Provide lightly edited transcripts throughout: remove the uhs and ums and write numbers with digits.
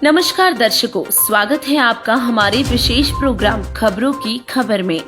नमस्कार दर्शकों, स्वागत है आपका हमारे विशेष प्रोग्राम खबरों की खबर में।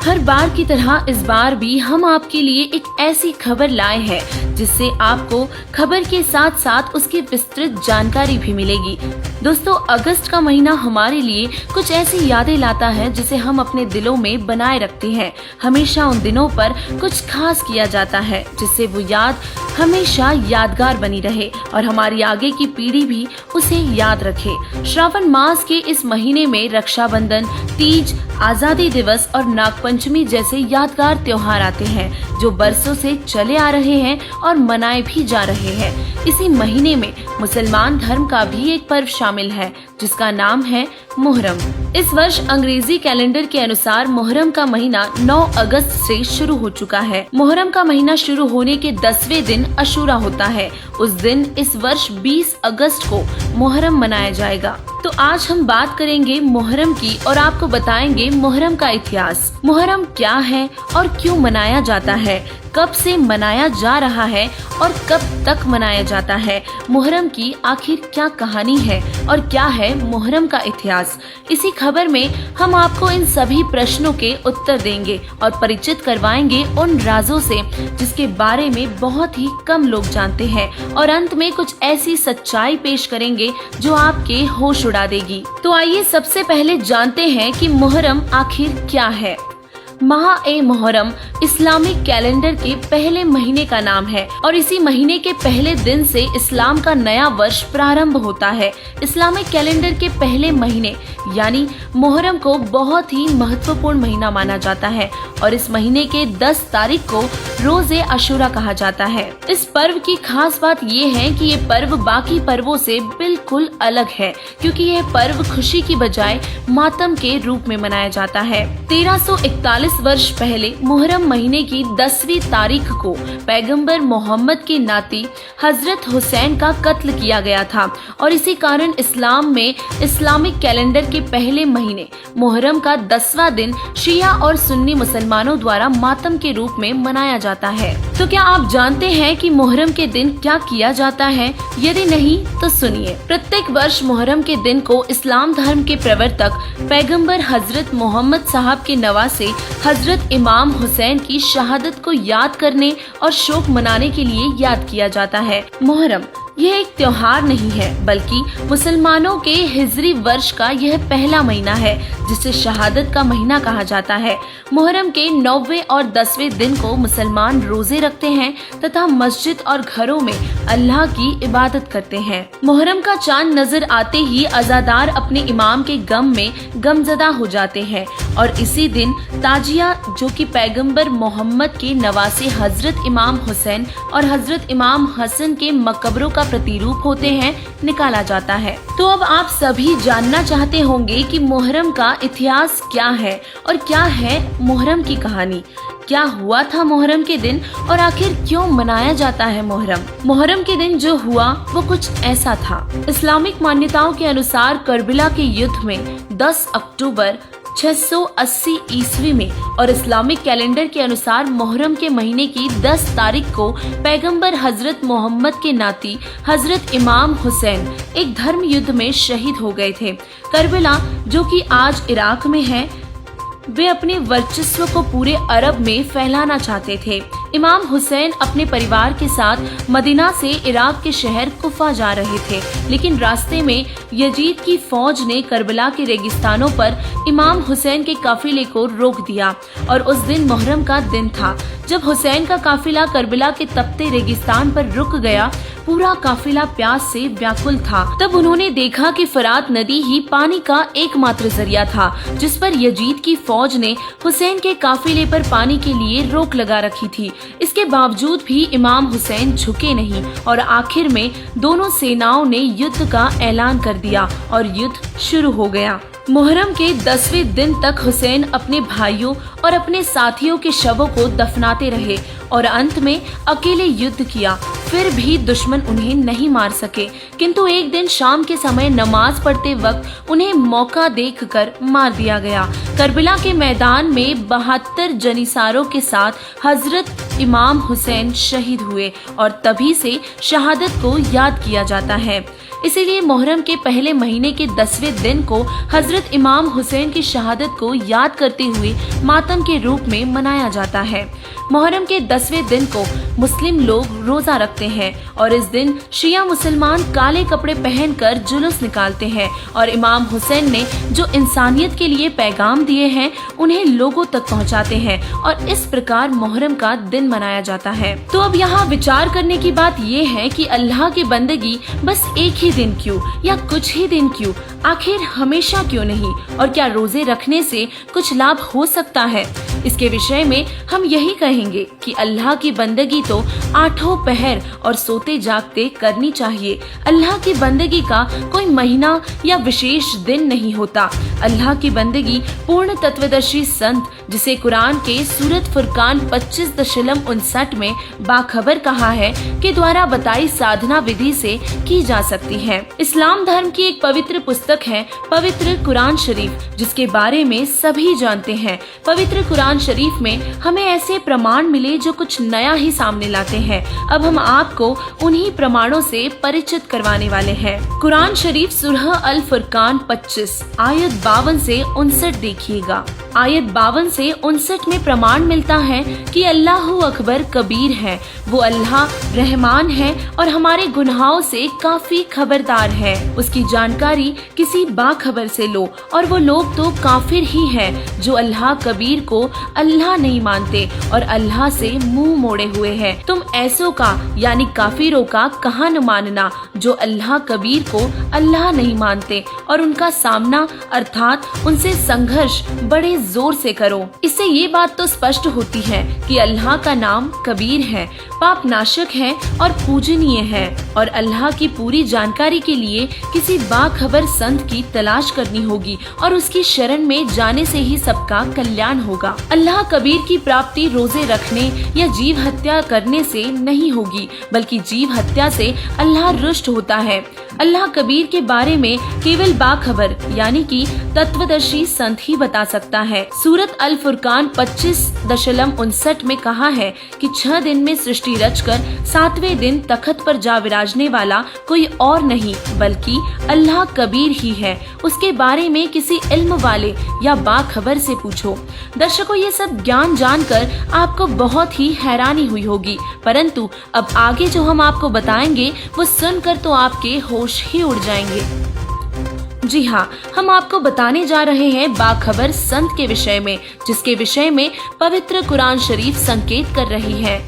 हर बार की तरह इस बार भी हम आपके लिए एक ऐसी खबर लाए हैं जिससे आपको खबर के साथ साथ उसकी विस्तृत जानकारी भी मिलेगी। दोस्तों, अगस्त का महीना हमारे लिए कुछ ऐसी यादें लाता है जिसे हम अपने दिलों में बनाए रखते हैं। हमेशा उन दिनों पर कुछ खास किया जाता है जिससे वो याद हमेशा यादगार बनी रहे और हमारी आगे की पीढ़ी भी उसे याद रखे। श्रावण मास के इस महीने में रक्षाबंधन, तीज, आजादी दिवस और नागपंचमी जैसे यादगार त्योहार आते हैं जो बरसों से चले आ रहे हैं और मनाए भी जा रहे हैं। इसी महीने में मुसलमान धर्म का भी एक पर्व शामिल है जिसका नाम है मुहर्रम। इस वर्ष अंग्रेजी कैलेंडर के अनुसार मुहर्रम का महीना 9 अगस्त से शुरू हो चुका है। मुहर्रम का महीना शुरू होने के 10वें दिन अशूरा होता है। उस दिन इस वर्ष 20 अगस्त को मुहर्रम मनाया जाएगा। तो आज हम बात करेंगे मुहर्रम की और आपको बताएंगे मुहर्रम का इतिहास। मुहर्रम क्या है और क्यों मनाया जाता है, कब से मनाया जा रहा है और कब तक मनाया जाता है, मुहर्रम की आखिर क्या कहानी है और क्या है मुहर्रम का इतिहास। इसी खबर में हम आपको इन सभी प्रश्नों के उत्तर देंगे और परिचित करवाएंगे उन राजों से जिसके बारे में बहुत ही कम लोग जानते हैं और अंत में कुछ ऐसी सच्चाई पेश करेंगे जो आपके होश उड़ा देगी। तो आइए सबसे पहले जानते हैं कि मुहर्रम आखिर क्या है। माह-ए-मुहर्रम इस्लामिक कैलेंडर के पहले महीने का नाम है और इसी महीने के पहले दिन से इस्लाम का नया वर्ष प्रारंभ होता है। इस्लामिक कैलेंडर के पहले महीने यानी मुहर्रम को बहुत ही महत्वपूर्ण महीना माना जाता है और इस महीने के 10 तारीख को रोज़े अशूरा कहा जाता है। इस पर्व की खास बात ये है कि ये पर्व बाकी पर्वों से बिल्कुल अलग है क्योंकि यह पर्व खुशी की बजाय मातम के रूप में मनाया जाता है। 1341 वर्ष पहले मुहर्रम महीने की 10वीं तारीख को पैगंबर मोहम्मद के नाती हजरत हुसैन का कत्ल किया गया था और इसी कारण इस्लाम में इस्लामिक कैलेंडर के पहले महीने मुहर्रम का 10वां दिन शिया और सुन्नी मुसलमानों द्वारा मातम के रूप में मनाया जाता है। तो क्या आप जानते हैं कि मुहर्रम के दिन क्या किया जाता है? यदि नहीं तो सुनिए। प्रत्येक वर्ष मुहर्रम के दिन को इस्लाम धर्म के प्रवर्तक पैगंबर हजरत मोहम्मद साहब के नवासे हजरत इमाम हुसैन की शहादत को याद करने और शोक मनाने के लिए याद किया जाता है। मुहर्रम यह एक त्योहार नहीं है बल्कि मुसलमानों के हिजरी वर्ष का यह पहला महीना है जिसे शहादत का महीना कहा जाता है। मुहर्रम के 9वें और 10वें दिन को मुसलमान रोजे रखते हैं तथा मस्जिद और घरों में अल्लाह की इबादत करते हैं। मुहर्रम का चांद नजर आते ही अज़ादार अपने इमाम के गम में गमजदा हो जाते हैं और इसी दिन ताजिया जो कि पैगंबर मोहम्मद के नवासे हजरत इमाम हुसैन और हजरत इमाम हसन के मकबरों का प्रतिरूप होते हैं निकाला जाता है। तो अब आप सभी जानना चाहते होंगे कि मुहर्रम का इतिहास क्या है और क्या है मुहर्रम की कहानी। क्या हुआ था मुहर्रम के दिन और आखिर क्यों मनाया जाता है मुहर्रम? मुहर्रम के दिन जो हुआ वो कुछ ऐसा था। इस्लामिक मान्यताओं के अनुसार करबला के युद्ध में 10 अक्टूबर 680 ईस्वी में और इस्लामिक कैलेंडर के अनुसार मुहर्रम के महीने की 10 तारीख को पैगंबर हजरत मोहम्मद के नाती हजरत इमाम हुसैन एक धर्म युद्ध में शहीद हो गए थे। करबला जो कि आज इराक में है, वे अपने वर्चस्व को पूरे अरब में फैलाना चाहते थे। इमाम हुसैन अपने परिवार के साथ मदीना से इराक के शहर कुफा जा रहे थे, लेकिन रास्ते में यजीद की फौज ने करबला के रेगिस्तानों पर इमाम हुसैन के काफिले को रोक दिया और उस दिन मुहर्रम का दिन था। जब हुसैन का काफिला करबला के तपते रेगिस्तान पर रुक गया, पूरा काफिला प्यास से व्याकुल था। तब उन्होंने देखा कि फरात नदी ही पानी का एकमात्र जरिया था जिस पर यजीद की फौज ने हुसैन के काफिले पर पानी के लिए रोक लगा रखी थी। इसके बावजूद भी इमाम हुसैन झुके नहीं और आखिर में दोनों सेनाओं ने युद्ध का ऐलान कर दिया और युद्ध शुरू हो गया। मुहर्रम के 10वें दिन तक हुसैन अपने भाइयों और अपने साथियों के शवों को दफनाते रहे और अंत में अकेले युद्ध किया। फिर भी दुश्मन उन्हें नहीं मार सके, किंतु एक दिन शाम के समय नमाज पढ़ते वक्त उन्हें मौका देखकर मार दिया गया। करबला के मैदान में 72 जनीसारों के साथ हजरत इमाम हुसैन शहीद हुए और तभी से शहादत को याद किया जाता है। इसीलिए मुहर्रम के पहले महीने के 10वें दिन को हजरत इमाम हुसैन की शहादत को याद करते हुए मातम के रूप में मनाया जाता है। मुहर्रम के 10वें दिन को मुस्लिम लोग रोजा रखते हैं और इस दिन शिया मुसलमान काले कपड़े पहनकर जुलूस निकालते हैं और इमाम हुसैन ने जो इंसानियत के लिए पैगाम दिए हैं उन्हें लोगों तक पहुंचाते हैं और इस प्रकार मुहर्रम का दिन मनाया जाता है। तो अब यहाँ विचार करने की बात ये है कि अल्लाह की बंदगी बस एक ही दिन क्यों या कुछ ही दिन क्यों, आखिर हमेशा क्यों नहीं, और क्या रोजे रखने से कुछ लाभ हो सकता है? इसके विषय में हम यही कहेंगे कि अल्लाह की बंदगी तो 8 पहर और सोते जागते करनी चाहिए। अल्लाह की बंदगी का कोई महीना या विशेष दिन नहीं होता। अल्लाह की बंदगी पूर्ण तत्वदर्शी संत, जिसे कुरान के सूरत फुरकान 25.59 में बाखबर कहा है, के द्वारा बताई साधना विधि से की जा सकती है। इस्लाम धर्म की एक पवित्र पुस्तक है पवित्र कुरान शरीफ, जिसके बारे में सभी जानते हैं। पवित्र कुरान शरीफ में हमें ऐसे प्रमाण मिले जो कुछ नया ही सामने लाते हैं। अब हम आपको उन्हीं प्रमाणों से परिचित करवाने वाले हैं। कुरान शरीफ सूरह अल फुरकान 25 आयत 52 से 59 देखिएगा। आयत 52 से 59 में प्रमाण मिलता है कि अल्लाह अकबर कबीर है, वो अल्लाह रहमान है और हमारे गुनाहों से काफी खबरदार है। उसकी जानकारी किसी बाखबर से लो, और वो लोग तो काफिर ही हैं जो अल्लाह कबीर को अल्लाह नहीं मानते और अल्लाह से मुंह मोड़े हुए हैं। तुम ऐसों का यानी काफिरों का कहाँ न मानना जो अल्लाह कबीर को अल्लाह नहीं मानते, और उनका सामना अर्थात उनसे संघर्ष बड़े जोर से करो। इससे ये बात तो स्पष्ट होती है कि अल्लाह का नाम कबीर है, पाप नाशक है और पूजनीय है, और अल्लाह की पूरी जानकारी के लिए किसी बाखबर संत की तलाश करनी होगी और उसकी शरण में जाने से ही सबका कल्याण होगा। अल्लाह कबीर की प्राप्ति रोजे रखने या जीव हत्या करने से नहीं होगी, बल्कि जीव हत्या से अल्लाह रुष्ट होता है। अल्लाह कबीर के बारे में केवल बाखबर यानी कि तत्वदर्शी संत ही बता सकता है। सूरत अल फुरकान 25.59 में कहा है कि 6 दिन में सृष्टि रचकर 7वें दिन तख्त पर जा विराजने वाला कोई और नहीं बल्कि अल्लाह कबीर ही है। उसके बारे में किसी इल्म वाले या बाखबर से पूछो। दर्शकों, ये सब ज्ञान जानकर आपको बहुत ही हैरानी हुई होगी, परंतु अब आगे जो हम आपको बताएंगे वो सुनकर तो आपके होश ही उड़ जाएंगे। जी हाँ, हम आपको बताने जा रहे हैं बाखबर संत के विषय में, जिसके विषय में पवित्र कुरान शरीफ संकेत कर रही है।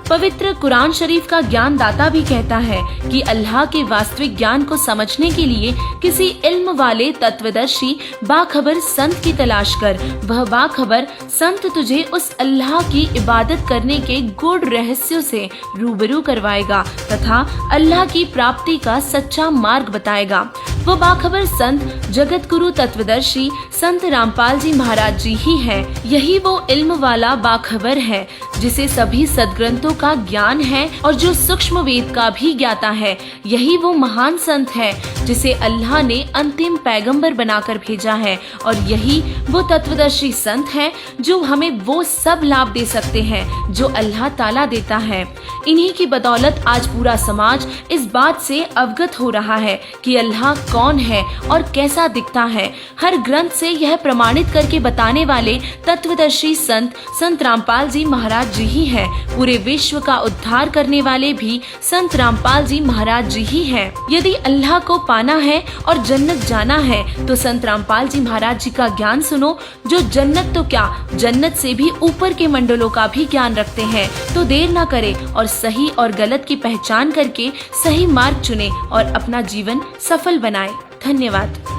पवित्र कुरान शरीफ का ज्ञान दाता भी कहता है कि अल्लाह के वास्तविक ज्ञान को समझने के लिए किसी इल्म वाले तत्वदर्शी बाखबर संत की तलाश कर। वह बाखबर संत तुझे उस अल्लाह की इबादत करने के गूढ़ रहस्यों से रूबरू करवाएगा तथा अल्लाह की प्राप्ति का सच्चा मार्ग बताएगा। वो बाखबर संत जगत गुरु तत्वदर्शी संत रामपाल जी महाराज जी ही हैं। यही वो इल्म वाला बाखबर है जिसे सभी सदग्रंथों का ज्ञान है और जो सूक्ष्म वेद का भी ज्ञाता है। यही वो महान संत है जिसे अल्लाह ने अंतिम पैगंबर बनाकर भेजा है, और यही वो तत्वदर्शी संत है जो हमें वो सब लाभ दे सकते हैं जो अल्लाह ताला देता है। इन्हीं की बदौलत आज पूरा समाज इस बात से अवगत हो रहा है कि अल्लाह कौन है और कैसा दिखता है। हर ग्रंथ से यह प्रमाणित करके बताने वाले तत्वदर्शी संत रामपाल जी महाराज जी ही हैं। पूरे विश्व का उद्धार करने वाले भी संत रामपाल जी महाराज जी ही हैं। यदि अल्लाह को पाना है और जन्नत जाना है तो संत रामपाल जी महाराज जी का ज्ञान सुनो, जो जन्नत तो क्या, जन्नत से भी ऊपर के मंडलों का भी ज्ञान रखते हैं। तो देर न करे और सही और गलत की पहचान करके सही मार्ग चुने और अपना जीवन सफल बनाए। धन्यवाद।